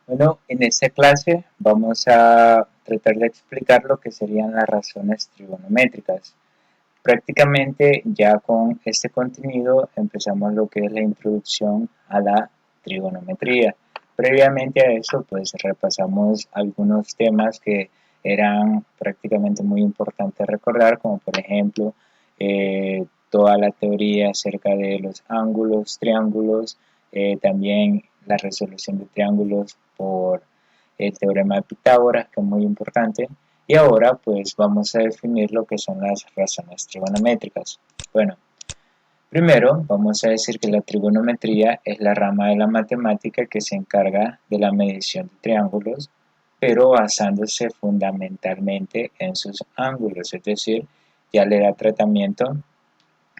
Bueno, en esta clase vamos a tratar de explicar lo que serían las razones trigonométricas. Prácticamente ya con este contenido empezamos lo que es la introducción a la trigonometría. Previamente a eso, pues repasamos algunos temas que eran prácticamente muy importantes recordar, como por ejemplo toda la teoría acerca de los ángulos, triángulos, también la resolución de triángulos por el teorema de Pitágoras, que es muy importante. Y ahora pues vamos a definir lo que son las razones trigonométricas. Bueno, primero vamos a decir que la trigonometría es la rama de la matemática que se encarga de la medición de triángulos, pero basándose fundamentalmente en sus ángulos, es decir, ya le da tratamiento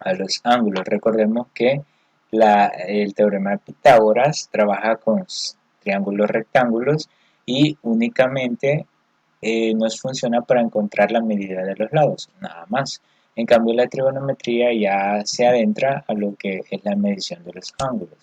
a los ángulos. Recordemos que el teorema de Pitágoras trabaja con triángulos rectángulos y únicamente nos funciona para encontrar la medida de los lados, nada más. En cambio, la trigonometría ya se adentra a lo que es la medición de los ángulos.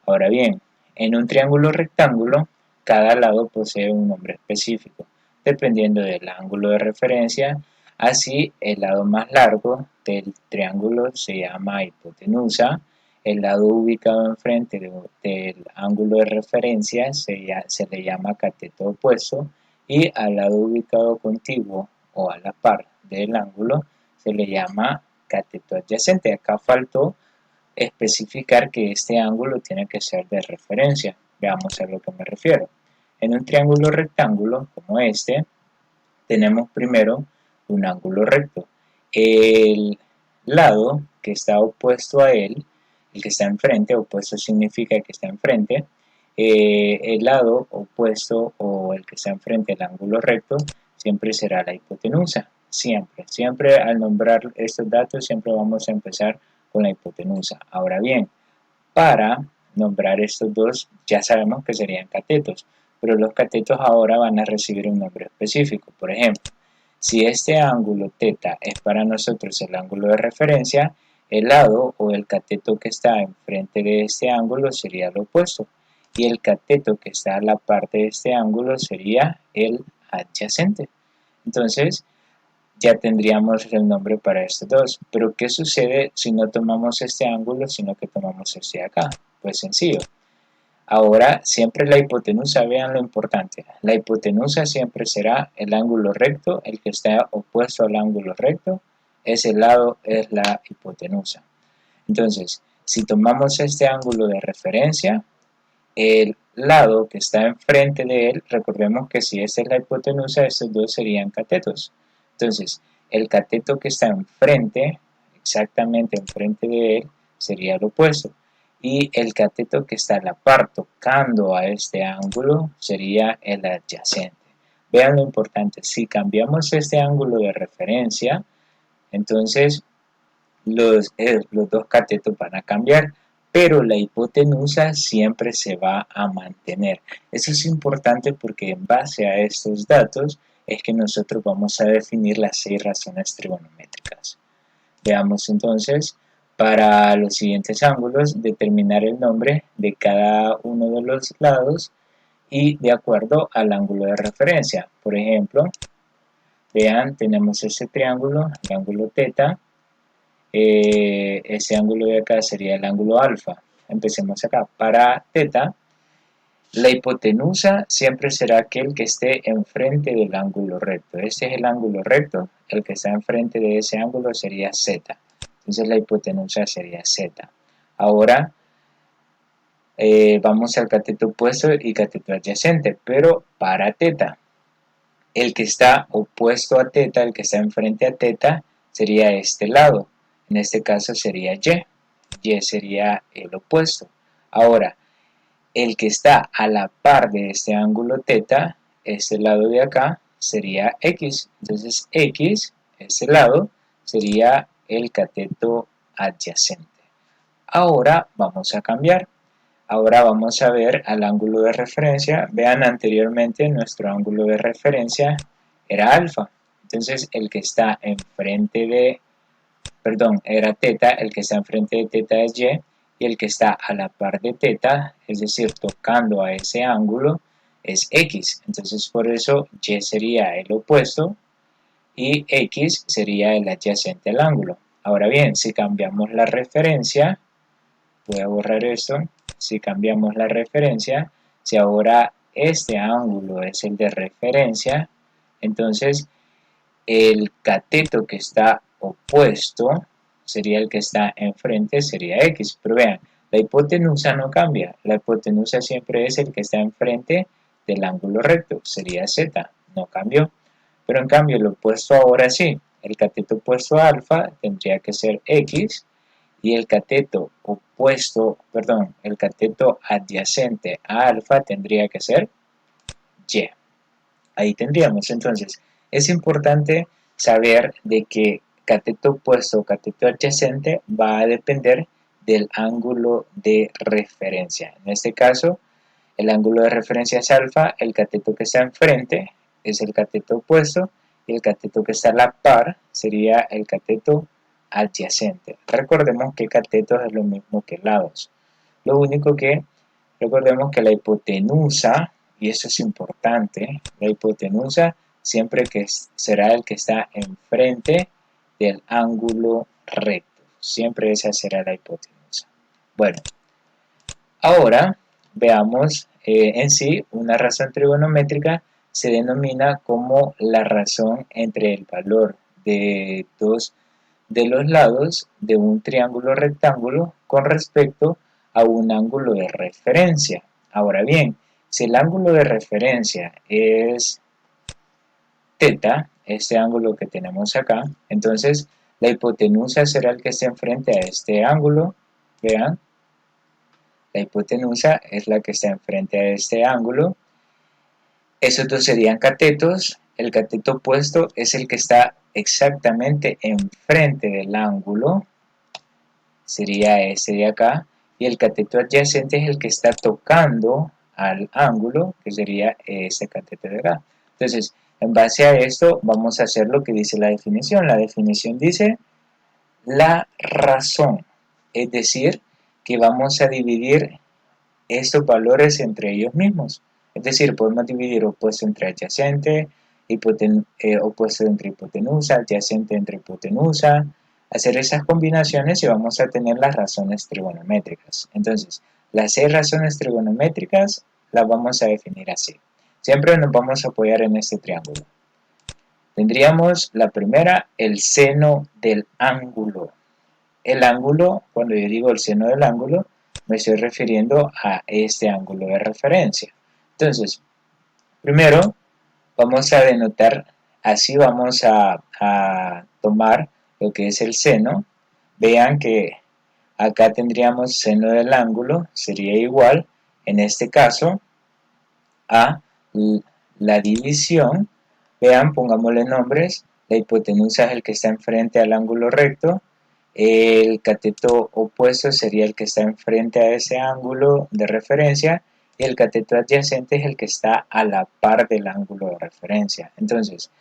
Ahora bien, en un triángulo rectángulo, cada lado posee un nombre específico, dependiendo del ángulo de referencia. Así, el lado más largo del triángulo se llama hipotenusa, el lado ubicado enfrente del ángulo de referencia se le llama cateto opuesto y al lado ubicado contiguo o a la par del ángulo se le llama cateto adyacente. Acá faltó especificar que este ángulo tiene que ser de referencia. Veamos a lo que me refiero. En un triángulo rectángulo como este, tenemos primero un ángulo recto. El lado que está opuesto a él, el que está enfrente, opuesto significa que está enfrente, el lado opuesto o el que está enfrente al ángulo recto siempre será la hipotenusa. Siempre al nombrar estos datos siempre vamos a empezar con la hipotenusa. Ahora bien, para nombrar estos dos ya sabemos que serían catetos, pero los catetos ahora van a recibir un nombre específico. Por ejemplo, si este ángulo θ es para nosotros el ángulo de referencia, el lado o el cateto que está enfrente de este ángulo sería el opuesto y el cateto que está a la parte de este ángulo sería el adyacente. Entonces, ya tendríamos el nombre para estos dos. Pero ¿qué sucede si no tomamos este ángulo, sino que tomamos este de acá? Pues sencillo. Ahora, siempre la hipotenusa, vean lo importante. La hipotenusa siempre será el ángulo recto, el que está opuesto al ángulo recto. Ese lado es la hipotenusa. Entonces, si tomamos este ángulo de referencia, el lado que está enfrente de él, recordemos que si esta es la hipotenusa, estos dos serían catetos. Entonces, el cateto que está enfrente, exactamente enfrente de él, sería el opuesto. Y el cateto que está a la par tocando a este ángulo sería el adyacente. Vean lo importante, si cambiamos este ángulo de referencia, entonces los dos catetos van a cambiar, pero la hipotenusa siempre se va a mantener. Eso es importante porque en base a estos datos es que nosotros vamos a definir las 6 razones trigonométricas. Veamos entonces, para los siguientes ángulos, determinar el nombre de cada uno de los lados y de acuerdo al ángulo de referencia. Por ejemplo, vean, tenemos ese triángulo, el ángulo θ, ese ángulo de acá sería el ángulo alfa. Empecemos acá. Para θ, la hipotenusa siempre será aquel que esté enfrente del ángulo recto. Este es el ángulo recto, el que está enfrente de ese ángulo sería z. Entonces la hipotenusa sería z. Ahora vamos al cateto opuesto y cateto adyacente, pero para θ. El que está opuesto a θ, el que está enfrente a θ, sería este lado. En este caso sería y. Y sería el opuesto. Ahora, el que está a la par de este ángulo θ, este lado de acá, sería x. Entonces, x, este lado, sería el cateto adyacente. Ahora vamos a cambiar. Ahora vamos a ver al ángulo de referencia. Vean anteriormente nuestro ángulo de referencia era alfa. Entonces el que está enfrente de, perdón, era θ, el que está enfrente de θ es y y el que está a la par de teta, es decir, tocando a ese ángulo, es X. Entonces por eso Y sería el opuesto y X sería el adyacente al ángulo. Ahora bien, si cambiamos la referencia, voy a borrar esto, si cambiamos la referencia, si ahora este ángulo es el de referencia, entonces el cateto que está opuesto sería el que está enfrente, sería X. Pero vean, la hipotenusa no cambia, la hipotenusa siempre es el que está enfrente del ángulo recto, sería Z, no cambió. Pero en cambio el opuesto ahora sí, el cateto opuesto a alfa tendría que ser X y el cateto opuesto, perdón, el cateto adyacente a alfa tendría que ser Y. Ahí tendríamos. Entonces, es importante saber de que cateto opuesto o cateto adyacente va a depender del ángulo de referencia. En este caso, el ángulo de referencia es alfa, el cateto que está enfrente es el cateto opuesto y el cateto que está a la par sería el cateto adyacente. Recordemos que catetos es lo mismo que lados. Lo único que recordemos que la hipotenusa, y eso es importante, la hipotenusa siempre que será el que está enfrente del ángulo recto. Siempre esa será la hipotenusa. Bueno, ahora veamos en sí una razón trigonométrica se denomina como la razón entre el valor de dos de los lados de un triángulo rectángulo con respecto a un ángulo de referencia. Ahora bien, si el ángulo de referencia es teta, este ángulo que tenemos acá, entonces la hipotenusa será el que esté enfrente a este ángulo. Vean, la hipotenusa es la que está enfrente a este ángulo. Esos dos serían catetos. El cateto opuesto es el que está exactamente enfrente del ángulo, sería este de acá, y el cateto adyacente es el que está tocando al ángulo, que sería este cateto de acá. Entonces, en base a esto, vamos a hacer lo que dice la definición. La definición dice la razón, es decir, que vamos a dividir estos valores entre ellos mismos. Es decir, podemos dividir opuesto entre adyacente, opuesto entre hipotenusa, adyacente entre hipotenusa, hacer esas combinaciones y vamos a tener las razones trigonométricas. Entonces, las 6 razones trigonométricas las vamos a definir así. Siempre nos vamos a apoyar en este triángulo. Tendríamos la primera, el seno del ángulo. El ángulo, cuando yo digo el seno del ángulo, me estoy refiriendo a este ángulo de referencia. Entonces, primero vamos a denotar, así vamos a tomar lo que es el seno. Vean que acá tendríamos seno del ángulo, sería igual, en este caso, a la división. Vean, pongámosle nombres, la hipotenusa es el que está enfrente al ángulo recto, el cateto opuesto sería el que está enfrente a ese ángulo de referencia y el cateto adyacente es el que está a la par del ángulo de referencia. Entonces,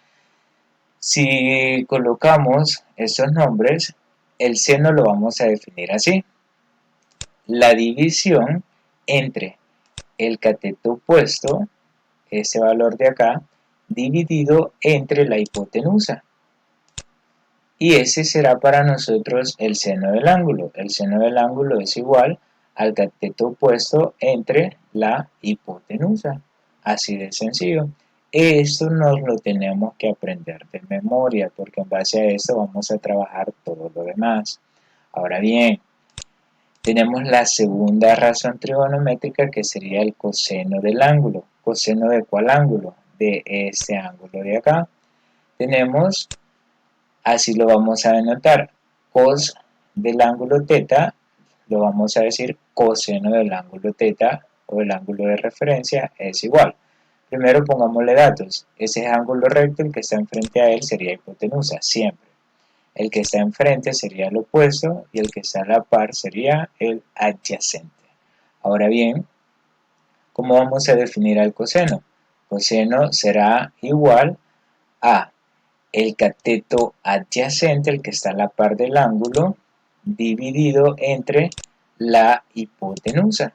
si colocamos estos nombres, el seno lo vamos a definir así. La división entre el cateto opuesto, ese valor de acá, dividido entre la hipotenusa. Y ese será para nosotros el seno del ángulo. El seno del ángulo es igual al cateto opuesto entre la hipotenusa. Así de sencillo. Esto nos lo tenemos que aprender de memoria, porque en base a esto vamos a trabajar todo lo demás. Ahora bien, tenemos la segunda razón trigonométrica, que sería el coseno del ángulo. ¿Coseno de cuál ángulo? De este ángulo de acá. Tenemos, así lo vamos a denotar, cos del ángulo teta, lo vamos a decir coseno del ángulo teta, o el ángulo de referencia es igual. Primero pongámosle datos. Ese ángulo recto, el que está enfrente a él sería hipotenusa, siempre. El que está enfrente sería el opuesto y el que está a la par sería el adyacente. Ahora bien, ¿cómo vamos a definir al coseno? Coseno será igual a el cateto adyacente, el que está a la par del ángulo, dividido entre la hipotenusa.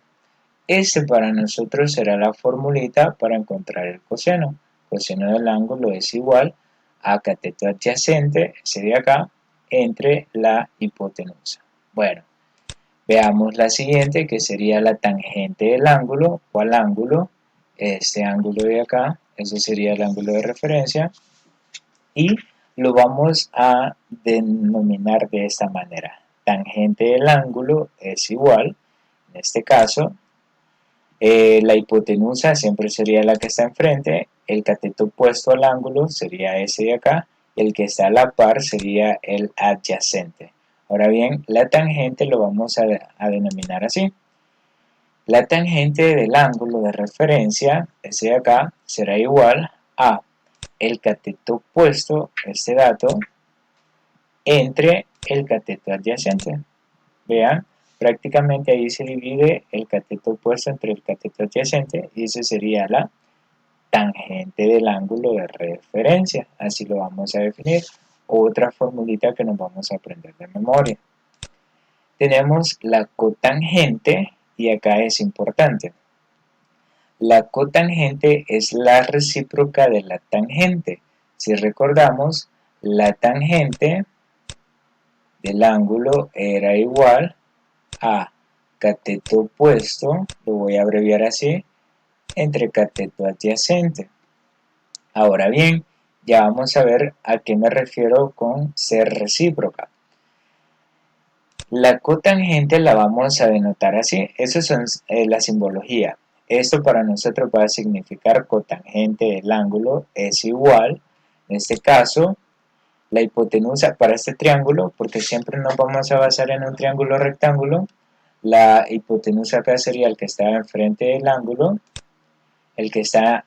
Este para nosotros será la formulita para encontrar el coseno. Coseno del ángulo es igual a cateto adyacente, ese de acá, entre la hipotenusa. Bueno, veamos la siguiente, que sería la tangente del ángulo. ¿Cuál ángulo? Este ángulo de acá, ese sería el ángulo de referencia. Y lo vamos a denominar de esta manera. Tangente del ángulo es igual, en este caso, la hipotenusa siempre sería la que está enfrente, el cateto opuesto al ángulo sería ese de acá, el que está a la par sería el adyacente. Ahora bien, la tangente lo vamos a denominar así. La tangente del ángulo de referencia, ese de acá, será igual a el cateto opuesto, este dato, entre el cateto adyacente. Vean, prácticamente ahí se divide el cateto opuesto entre el cateto adyacente y esa sería la tangente del ángulo de referencia. Así lo vamos a definir. Otra formulita que nos vamos a aprender de memoria. Tenemos la cotangente y acá es importante. La cotangente es la recíproca de la tangente. Si recordamos, la tangente del ángulo era igual a cateto opuesto, lo voy a abreviar así, entre cateto adyacente. Ahora bien, ya vamos a ver a qué me refiero con ser recíproca. La cotangente la vamos a denotar así, eso es la simbología. Esto para nosotros va a significar cotangente del ángulo es igual, en este caso, la hipotenusa para este triángulo, porque siempre nos vamos a basar en un triángulo rectángulo, la hipotenusa acá sería el que está enfrente del ángulo, el que está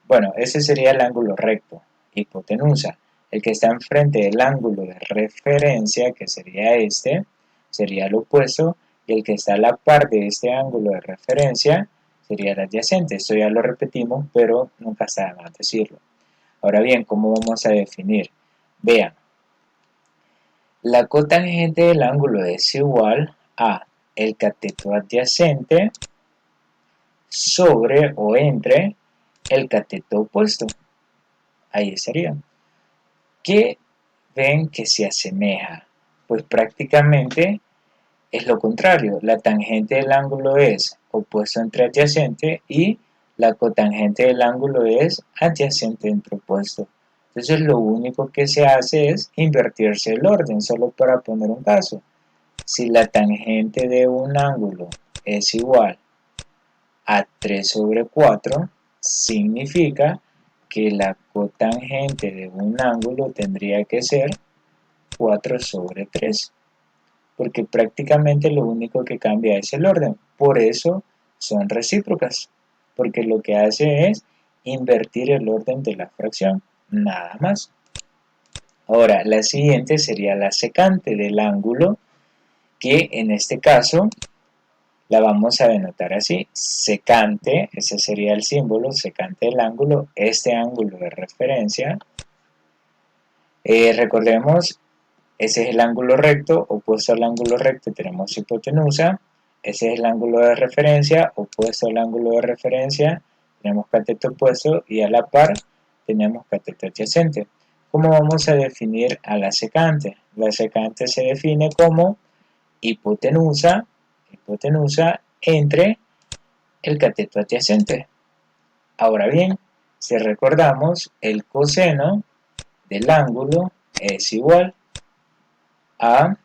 bueno, ese sería el ángulo recto, hipotenusa. El que está enfrente del ángulo de referencia, que sería este, sería el opuesto, y el que está a la par de este ángulo de referencia sería el adyacente. Esto ya lo repetimos, pero nunca está de más decirlo. Ahora bien, ¿cómo vamos a definir? Vean, la cotangente del ángulo es igual a el cateto adyacente sobre o entre el cateto opuesto. Ahí estaría. ¿Qué ven que se asemeja? Pues prácticamente es lo contrario. La tangente del ángulo es opuesto entre adyacente y la cotangente del ángulo es adyacente entre opuesto. Entonces lo único que se hace es invertirse el orden, solo para poner un caso. Si la tangente de un ángulo es igual a 3 sobre 4, significa que la cotangente de un ángulo tendría que ser 4 sobre 3, porque prácticamente lo único que cambia es el orden. Por eso son recíprocas, porque lo que hace es invertir el orden de la fracción, nada más. Ahora, la siguiente sería la secante del ángulo, que en este caso la vamos a denotar así, secante, ese sería el símbolo, secante del ángulo, este ángulo de referencia. Recordemos, ese es el ángulo recto, opuesto al ángulo recto tenemos hipotenusa, ese es el ángulo de referencia, opuesto al ángulo de referencia tenemos cateto opuesto y a la par tenemos cateto adyacente. ¿Cómo vamos a definir a la secante? La secante se define como hipotenusa entre el cateto adyacente. Ahora bien, si recordamos, el coseno del ángulo es igual a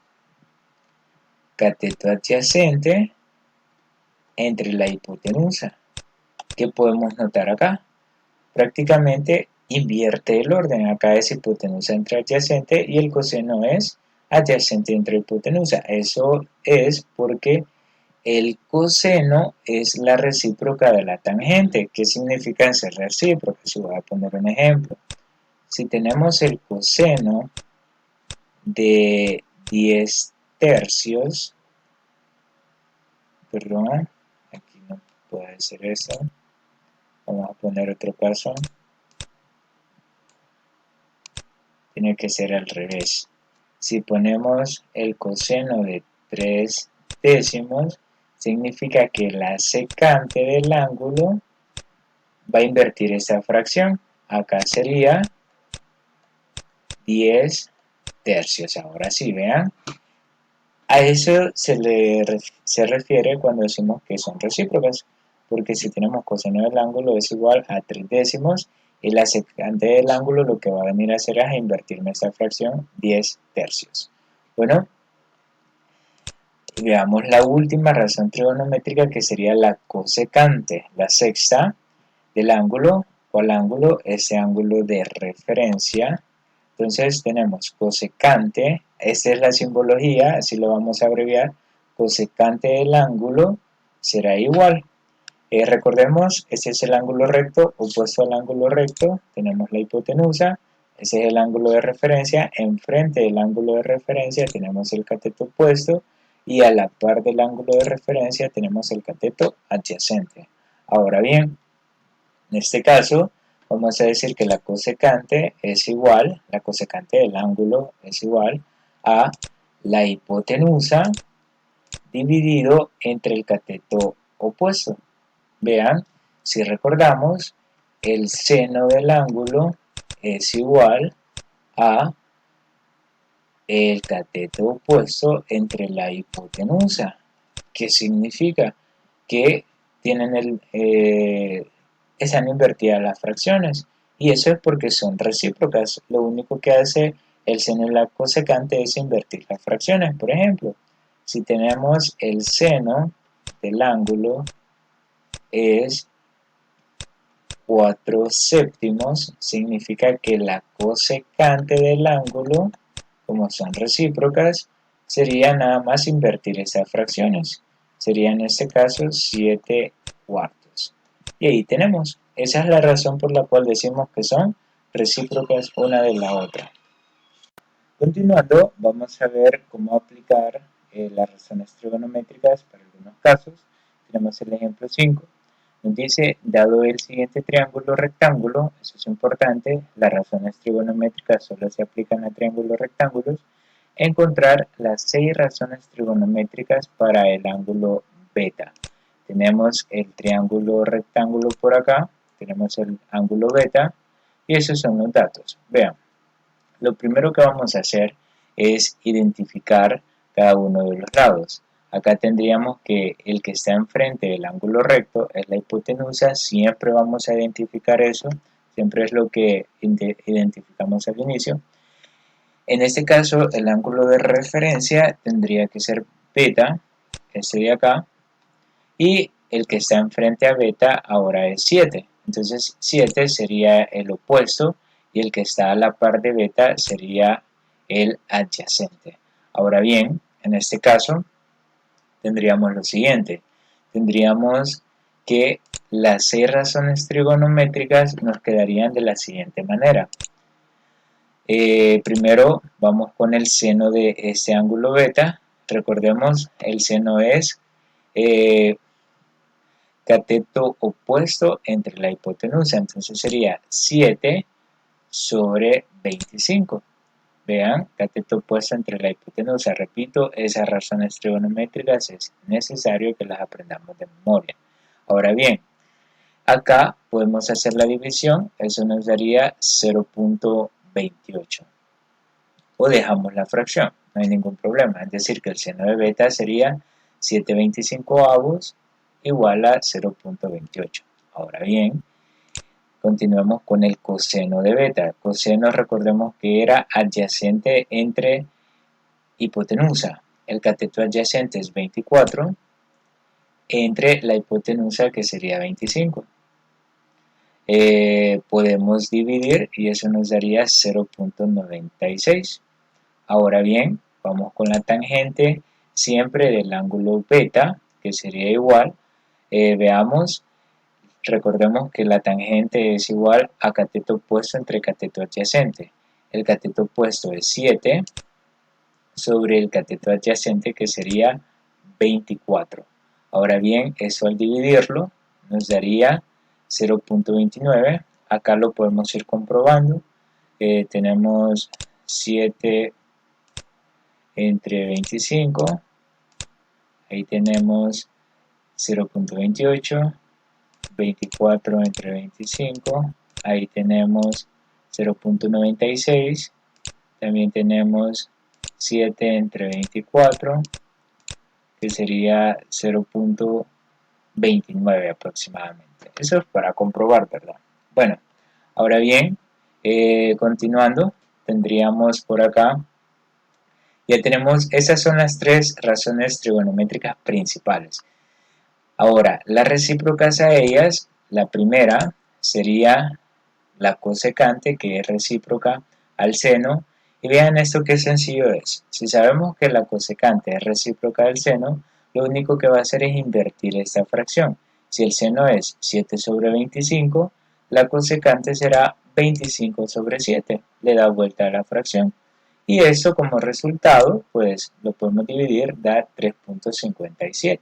cateto adyacente entre la hipotenusa. ¿Qué podemos notar acá? Prácticamente invierte el orden. Acá es hipotenusa entre adyacente y el coseno es adyacente entre hipotenusa. Eso es porque el coseno es la recíproca de la tangente. ¿Qué significa ser recíproca? Si voy a poner un ejemplo. Si tenemos el coseno de 10 tercios, perdón, aquí no puede ser eso. Vamos a poner otro caso. Tiene que ser al revés. Si ponemos el coseno de 3 décimos significa que la secante del ángulo va a invertir esta fracción. Acá sería 10 tercios. Ahora sí, vean. A eso se refiere cuando decimos que son recíprocas, porque si tenemos coseno del ángulo es igual a 3 décimos y la secante del ángulo lo que va a venir a hacer es invertirme esta fracción 10 tercios. Bueno, veamos la última razón trigonométrica que sería la cosecante, la sexta del ángulo. ¿Cuál ángulo? Ese ángulo de referencia. Entonces tenemos cosecante, esta es la simbología, así lo vamos a abreviar, cosecante del ángulo será igual. Recordemos, este es el ángulo recto, opuesto al ángulo recto, tenemos la hipotenusa, ese es el ángulo de referencia, enfrente del ángulo de referencia tenemos el cateto opuesto y a la par del ángulo de referencia tenemos el cateto adyacente. Ahora bien, en este caso, vamos a decir que la cosecante es igual, la cosecante del ángulo es igual a la hipotenusa dividido entre el cateto opuesto. Vean, si recordamos, el seno del ángulo es igual a el cateto opuesto entre la hipotenusa. ¿Qué significa? Que tienen están invertidas las fracciones y eso es porque son recíprocas. Lo único que hace el seno y la cosecante es invertir las fracciones. Por ejemplo, si tenemos el seno del ángulo es 4 séptimos, significa que la cosecante del ángulo, como son recíprocas, sería nada más invertir esas fracciones. Sería en este caso 7 cuartos. Y ahí tenemos. Esa es la razón por la cual decimos que son recíprocas una de la otra. Continuando, vamos a ver cómo aplicar las razones trigonométricas para algunos casos. Tenemos el ejemplo 5. Nos dice, dado el siguiente triángulo rectángulo, eso es importante, las razones trigonométricas solo se aplican a triángulos rectángulos, encontrar las 6 razones trigonométricas para el ángulo beta. Tenemos el triángulo rectángulo por acá, tenemos el ángulo beta, y esos son los datos. Vean, lo primero que vamos a hacer es identificar cada uno de los lados. Acá tendríamos que el que está enfrente del ángulo recto es la hipotenusa, siempre vamos a identificar eso, siempre es lo que identificamos al inicio. En este caso, el ángulo de referencia tendría que ser beta, este de acá, y el que está enfrente a beta ahora es 7. Entonces 7 sería el opuesto y el que está a la par de beta sería el adyacente. Ahora bien, en este caso tendríamos lo siguiente. Tendríamos que las 6 razones trigonométricas nos quedarían de la siguiente manera. Primero vamos con el seno de este ángulo beta. Recordemos, el seno es cateto opuesto entre la hipotenusa, entonces sería 7 sobre 25. Vean, cateto opuesto entre la hipotenusa. Repito, esas razones trigonométricas es necesario que las aprendamos de memoria. Ahora bien, acá podemos hacer la división, eso nos daría 0.28. O dejamos la fracción, no hay ningún problema, es decir que el seno de beta sería 7/25 igual a 0.28. Ahora bien, continuamos con el coseno de beta. Coseno, recordemos que era adyacente entre hipotenusa. El cateto adyacente es 24 entre la hipotenusa que sería 25. Podemos dividir y eso nos daría 0.96. Ahora bien, vamos con la tangente siempre del ángulo beta, que sería igual. Veamos, recordemos que la tangente es igual a cateto opuesto entre cateto adyacente. El cateto opuesto es 7 sobre el cateto adyacente que sería 24. Ahora bien, eso al dividirlo nos daría 0.29. Acá lo podemos ir comprobando. Tenemos 7 entre 25 ahí tenemos 0.28, 24 entre 25, ahí tenemos 0.96, también tenemos 7 entre 24, que sería 0.29 aproximadamente. Eso es para comprobar, ¿verdad? Bueno, ahora bien, continuando, tendríamos por acá, ya tenemos, esas son las tres razones trigonométricas principales. Ahora, las recíprocas a ellas, la primera sería la cosecante, que es recíproca al seno. Y vean esto qué sencillo es. Si sabemos que la cosecante es recíproca del seno, lo único que va a hacer es invertir esta fracción. Si el seno es 7 sobre 25, la cosecante será 25 sobre 7. Le da vuelta a la fracción. Y esto como resultado, pues lo podemos dividir, da 3.57.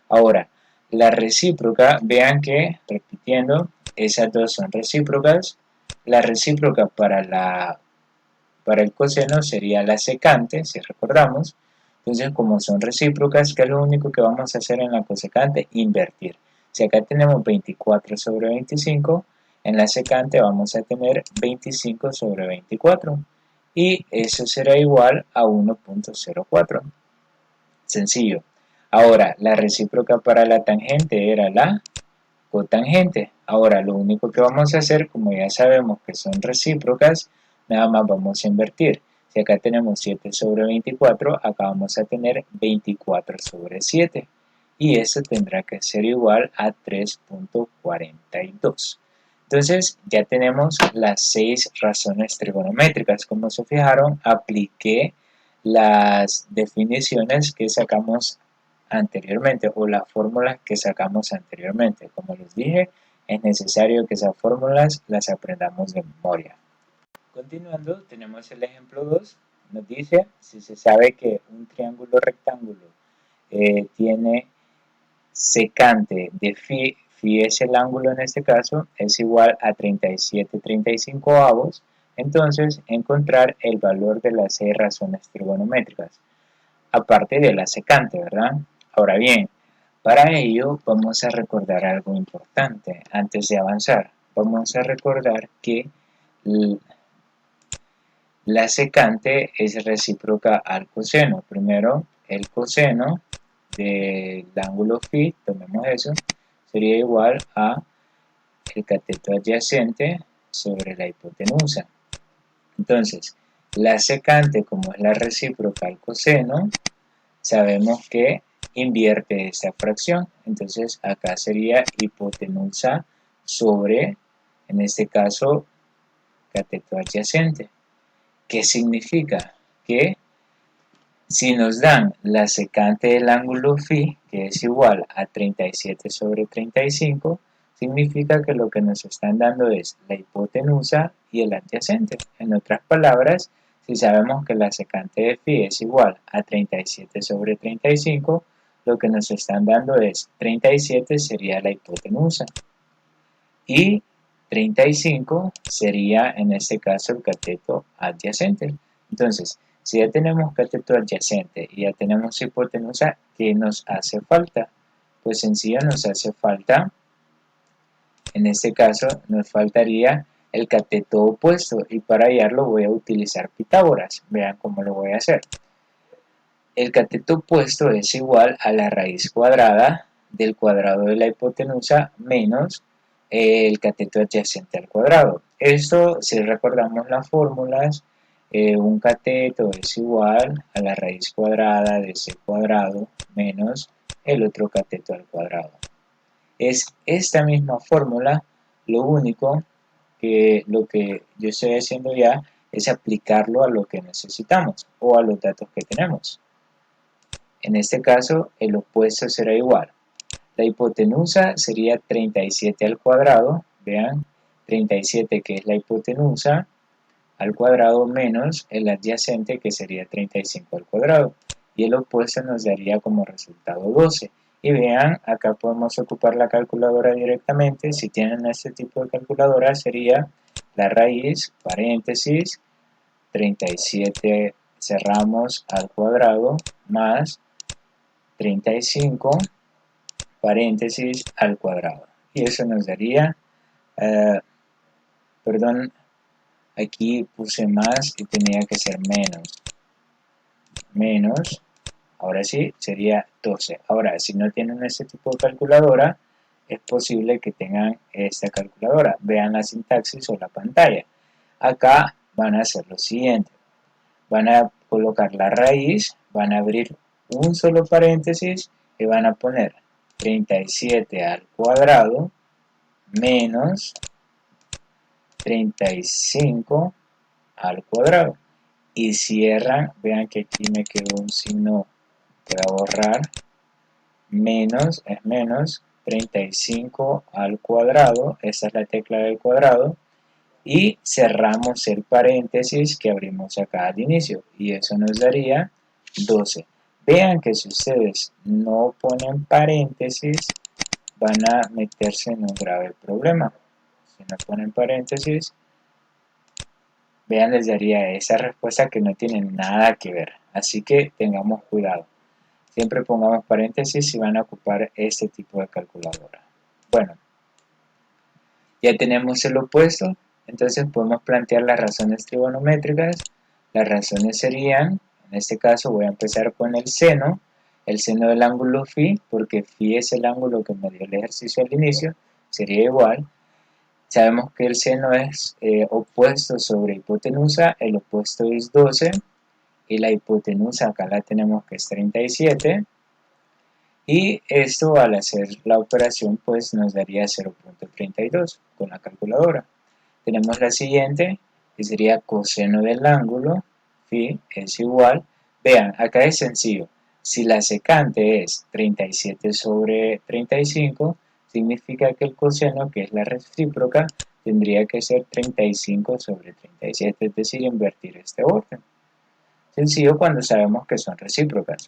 Ahora, la recíproca, vean que, repitiendo, esas dos son recíprocas. La recíproca para el coseno sería la secante, si recordamos. Entonces, como son recíprocas, ¿qué es lo único que vamos a hacer en la cosecante? Invertir. Si acá tenemos 24 sobre 25, en la secante vamos a tener 25 sobre 24. Y eso será igual a 1.04. Sencillo. Ahora, la recíproca para la tangente era la cotangente. Ahora, lo único que vamos a hacer, como ya sabemos que son recíprocas, nada más vamos a invertir. Si acá tenemos 7 sobre 24, acá vamos a tener 24 sobre 7. Y eso tendrá que ser igual a 3.42. Entonces, ya tenemos las 6 razones trigonométricas. Como se fijaron, apliqué las definiciones que sacamos anteriormente o las fórmulas que sacamos anteriormente. Como les dije, es necesario que esas fórmulas las aprendamos de memoria. Continuando, tenemos el ejemplo 2. Nos dice, si se sabe que un triángulo rectángulo tiene secante de phi, phi es el ángulo en este caso, es igual a 37/35, entonces encontrar el valor de las 6 razones trigonométricas, aparte de la secante, ¿verdad? Ahora bien, para ello vamos a recordar algo importante antes de avanzar. Vamos a recordar que la secante es recíproca al coseno. Primero, el coseno del ángulo phi, tomemos eso, sería igual a el cateto adyacente sobre la hipotenusa. Entonces, la secante, como es la recíproca al coseno, sabemos que invierte esta fracción. Entonces, acá sería hipotenusa sobre, en este caso, cateto adyacente. ¿Qué significa? Que si nos dan la secante del ángulo phi, que es igual a 37 sobre 35, significa que lo que nos están dando es la hipotenusa y el adyacente. En otras palabras, si sabemos que la secante de phi es igual a 37 sobre 35, lo que nos están dando es 37 sería la hipotenusa y 35 sería en este caso el cateto adyacente. Entonces, si ya tenemos cateto adyacente y ya tenemos hipotenusa, ¿qué nos hace falta? Pues sencillo, nos hace falta, en este caso, nos faltaría el cateto opuesto y para hallarlo voy a utilizar Pitágoras. Vean cómo lo voy a hacer. El cateto opuesto es igual a la raíz cuadrada del cuadrado de la hipotenusa menos el cateto adyacente al cuadrado. Esto, si recordamos las fórmulas, un cateto es igual a la raíz cuadrada de c cuadrado menos el otro cateto al cuadrado. Es esta misma fórmula, lo único que lo que yo estoy haciendo ya es aplicarlo a lo que necesitamos o a los datos que tenemos. En este caso, el opuesto será igual. La hipotenusa sería 37 al cuadrado, vean, 37 que es la hipotenusa al cuadrado menos el adyacente que sería 35 al cuadrado. Y el opuesto nos daría como resultado 12. Y vean, acá podemos ocupar la calculadora directamente. Si tienen este tipo de calculadora sería la raíz, paréntesis, 37 cerramos al cuadrado más 35 paréntesis al cuadrado. Y eso nos daría, perdón, aquí puse más y tenía que ser menos, ahora sí, sería 12. Ahora, si no tienen este tipo de calculadora, es posible que tengan esta calculadora. Vean la sintaxis o la pantalla. Acá van a hacer lo siguiente. Van a colocar la raíz, van a abrir un solo paréntesis y van a poner 37 al cuadrado menos 35 al cuadrado. Y cierran, vean que aquí me quedó un signo, voy a borrar, menos, es menos 35 al cuadrado, esa es la tecla del cuadrado, y cerramos el paréntesis que abrimos acá al inicio, y eso nos daría 12. Vean que si ustedes no ponen paréntesis, van a meterse en un grave problema. Si no ponen paréntesis, vean, les daría esa respuesta que no tiene nada que ver. Así que tengamos cuidado. Siempre pongamos paréntesis si van a ocupar este tipo de calculadora. Bueno, ya tenemos el opuesto, entonces podemos plantear las razones trigonométricas. Las razones serían, en este caso voy a empezar con el seno del ángulo phi, porque phi es el ángulo que me dio el ejercicio al inicio, sería igual. Sabemos que el seno es opuesto sobre hipotenusa, el opuesto es 12, y la hipotenusa acá la tenemos que es 37, y esto al hacer la operación pues nos daría 0.32 con la calculadora. Tenemos la siguiente, que sería coseno del ángulo, phi es igual, vean, acá es sencillo, si la secante es 37 sobre 35, significa que el coseno, que es la recíproca, tendría que ser 35 sobre 37, es decir, invertir este orden. Sencillo cuando sabemos que son recíprocas.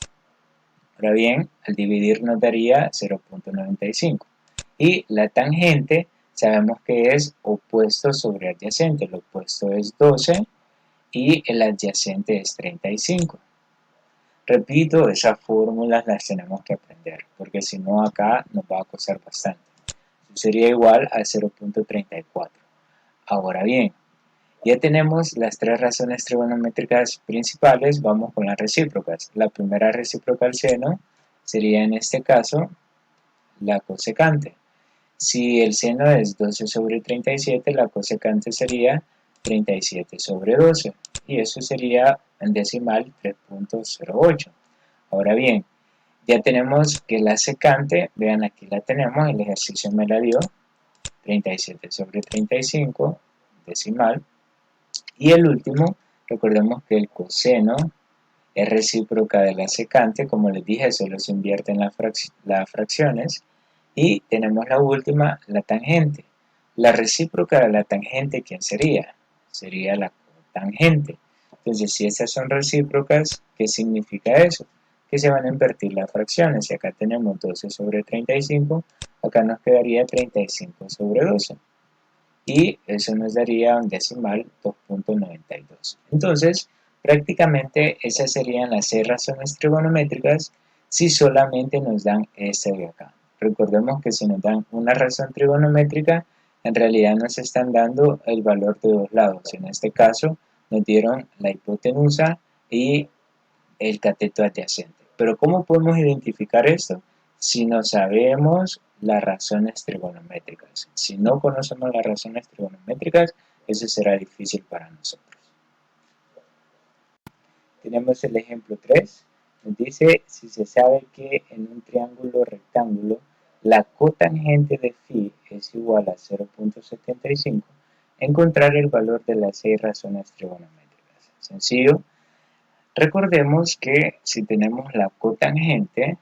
Ahora bien, al dividir nos daría 0.95. Y la tangente sabemos que es opuesto sobre adyacente. El opuesto es 12 y el adyacente es 35. Repito, esas fórmulas las tenemos que aprender, porque si no acá nos va a costar bastante. Eso sería igual a 0.34. Ahora bien, ya tenemos las tres razones trigonométricas principales, vamos con las recíprocas. La primera recíproca al seno sería en este caso la cosecante. Si el seno es 12 sobre 37, la cosecante sería 37 sobre 12, y eso sería en decimal 3.08. Ahora bien, ya tenemos que la secante, vean aquí la tenemos, el ejercicio me la dio, 37 sobre 35, decimal. Y el último, recordemos que el coseno es recíproca de la secante, como les dije, solo se invierte en las fracciones. Y tenemos la última, la tangente. La recíproca de la tangente, ¿quién sería? Sería la cotangente. Entonces, si estas son recíprocas, ¿qué significa eso? Que se van a invertir las fracciones. Si acá tenemos 12 sobre 35, acá nos quedaría 35 sobre 12. Y eso nos daría un decimal 2.92. Entonces, prácticamente esas serían las 6 razones trigonométricas si solamente nos dan esta de acá. Recordemos que si nos dan una razón trigonométrica, en realidad nos están dando el valor de dos lados. En este caso, nos dieron la hipotenusa y el cateto adyacente. Pero ¿cómo podemos identificar esto? Si no sabemos las razones trigonométricas. Si no conocemos las razones trigonométricas, eso será difícil para nosotros. Tenemos el ejemplo 3. Nos dice, si se sabe que en un triángulo rectángulo la cotangente de phi es igual a 0.75, encontrar el valor de las 6 razones trigonométricas. Sencillo. Recordemos que si tenemos la cotangente,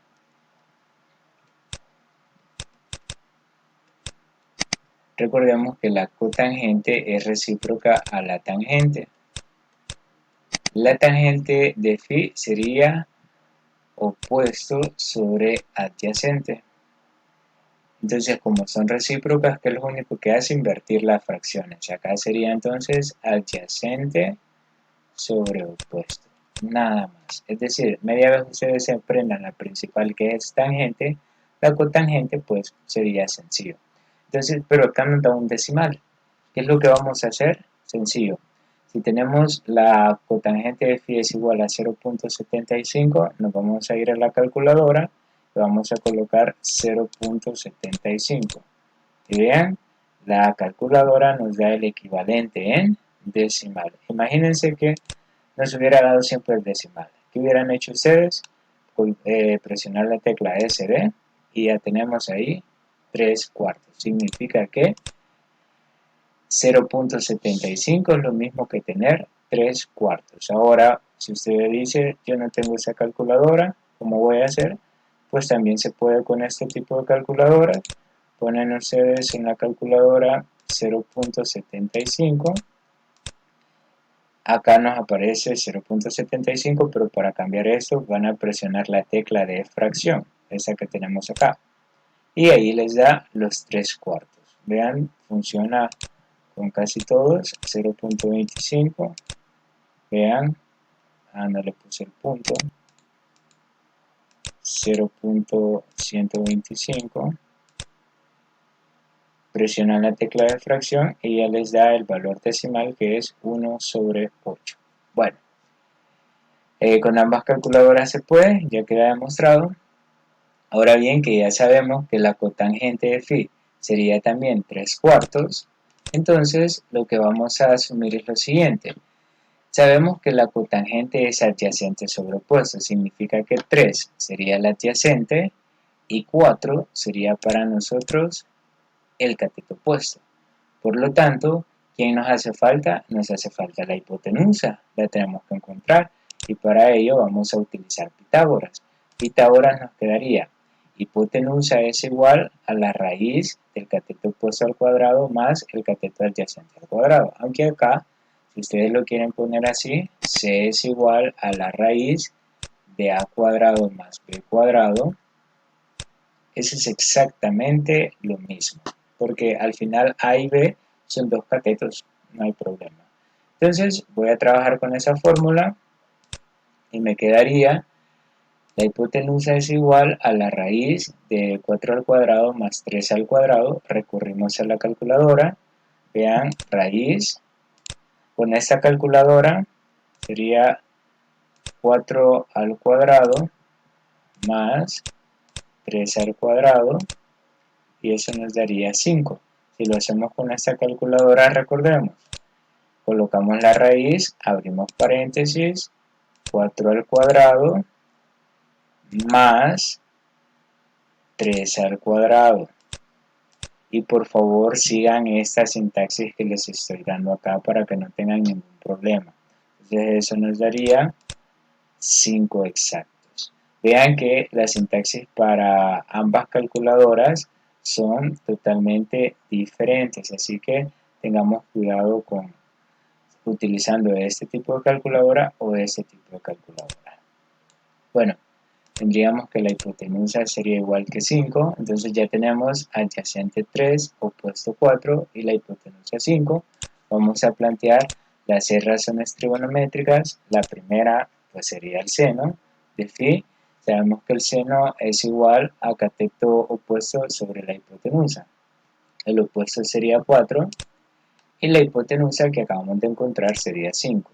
recordemos que la cotangente es recíproca a la tangente. La tangente de phi sería opuesto sobre adyacente. Entonces, como son recíprocas, ¿qué es lo único que hace? Invertir las fracciones. Acá sería entonces adyacente sobre opuesto. nada más. Es decir, media vez ustedes se aprendan la principal que es tangente, la cotangente pues sería sencillo. Entonces, pero acá nos da un decimal. ¿Qué es lo que vamos a hacer? Sencillo. Si tenemos la cotangente de phi es igual a 0.75, nos vamos a ir a la calculadora y vamos a colocar 0.75. Y vean, la calculadora nos da el equivalente en decimal. Imagínense que nos hubiera dado siempre el decimal. ¿Qué hubieran hecho ustedes? Presionar la tecla SD y ya tenemos ahí 3 cuartos. Significa que 0.75 es lo mismo que tener 3 cuartos. Ahora, si usted dice, yo no tengo esa calculadora, ¿cómo voy a hacer? Pues también se puede con este tipo de calculadoras. Ponen ustedes en la calculadora 0.75. Acá nos aparece 0.75, pero para cambiar esto van a presionar la tecla de fracción, esa que tenemos acá. Y ahí les da los 3 cuartos. Vean, funciona con casi todos. 0.25. Vean, no le puse el punto. 0.125. Presionan la tecla de fracción y ya les da el valor decimal, que es 1 sobre 8. Bueno, con ambas calculadoras se puede, ya queda demostrado. Ahora bien, que ya sabemos que la cotangente de phi sería también 3 cuartos, entonces lo que vamos a asumir es lo siguiente. Sabemos que la cotangente es adyacente sobre opuesto, significa que 3 sería el adyacente y 4 sería para nosotros el cateto opuesto. Por lo tanto, ¿quién nos hace falta? Nos hace falta la hipotenusa, la tenemos que encontrar y para ello vamos a utilizar Pitágoras. Pitágoras nos quedaría hipotenusa es igual a la raíz del cateto opuesto al cuadrado más el cateto adyacente al cuadrado, aunque acá, si ustedes lo quieren poner así, C es igual a la raíz de A cuadrado más B cuadrado. Eso es exactamente lo mismo, porque al final A y B son dos catetos, no hay problema. Entonces voy a trabajar con esa fórmula y me quedaría la hipotenusa es igual a la raíz de 4 al cuadrado más 3 al cuadrado. Recurrimos a la calculadora. Vean, raíz. Con esta calculadora sería 4 al cuadrado más 3 al cuadrado y eso nos daría 5. Si lo hacemos con esta calculadora, recordemos, colocamos la raíz, abrimos paréntesis, 4 al cuadrado más 3 al cuadrado. Y por favor sigan esta sintaxis que les estoy dando acá para que no tengan ningún problema. Entonces eso nos daría 5 exactos. Vean que la sintaxis para ambas calculadoras son totalmente diferentes, así que tengamos cuidado con utilizando este tipo de calculadora o este tipo de calculadora. Bueno, tendríamos que la hipotenusa sería igual que 5, entonces ya tenemos adyacente 3, opuesto 4 y la hipotenusa 5. Vamos a plantear las 6 razones trigonométricas. La primera pues sería el seno de phi. Sabemos que el seno es igual a cateto opuesto sobre la hipotenusa. El opuesto sería 4 y la hipotenusa que acabamos de encontrar sería 5.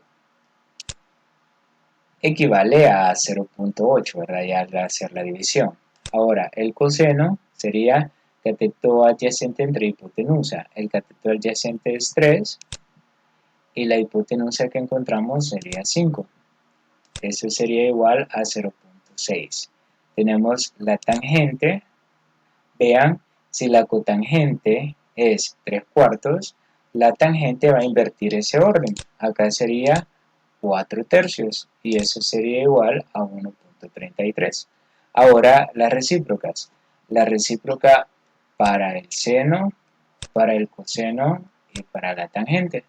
Equivale a 0.8, ¿verdad? Ya al hacer la división. Ahora, el coseno sería cateto adyacente entre hipotenusa. El cateto adyacente es 3 y la hipotenusa que encontramos sería 5. Eso sería igual a 0.6. Tenemos la tangente. Vean, si la cotangente es 3 cuartos, la tangente va a invertir ese orden. Acá sería 4 tercios y eso sería igual a 1.33. Ahora las recíprocas. La recíproca para el seno, para el coseno y para la tangente.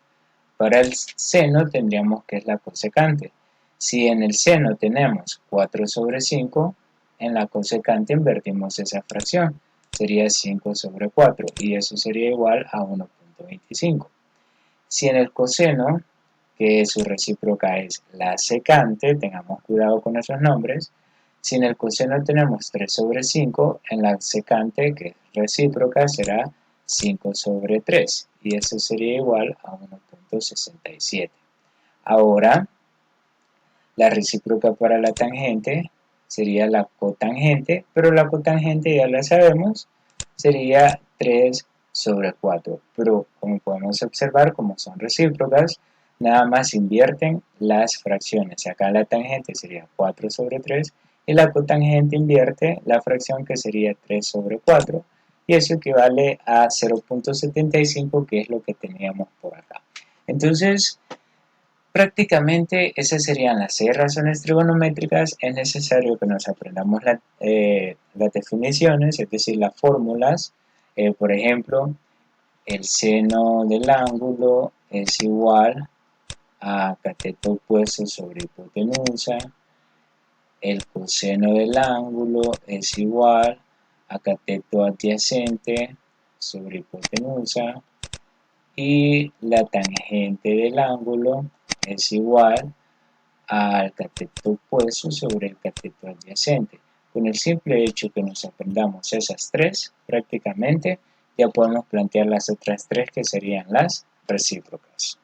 Para el seno tendríamos que es la cosecante. Si en el seno tenemos 4 sobre 5, en la cosecante invertimos esa fracción. Sería 5 sobre 4 y eso sería igual a 1.25. Si en el coseno, que su recíproca es la secante, tengamos cuidado con esos nombres. Si en el coseno tenemos 3 sobre 5, en la secante, que es recíproca, será 5 sobre 3, y eso sería igual a 1.67. Ahora, la recíproca para la tangente sería la cotangente, pero la cotangente ya la sabemos, sería 3 sobre 4. Pero como podemos observar, como son recíprocas, nada más invierten las fracciones. Acá la tangente sería 4 sobre 3 y la cotangente invierte la fracción que sería 3 sobre 4 y eso equivale a 0.75, que es lo que teníamos por acá. Entonces, prácticamente esas serían las 6 razones trigonométricas. Es necesario que nos aprendamos las definiciones, es decir, las fórmulas. Por ejemplo, el seno del ángulo es igual a cateto opuesto sobre hipotenusa. El coseno del ángulo es igual a cateto adyacente sobre hipotenusa. Y la tangente del ángulo es igual al cateto opuesto sobre el cateto adyacente. Con el simple hecho que nos aprendamos esas tres, prácticamente ya podemos plantear las otras tres, que serían las recíprocas.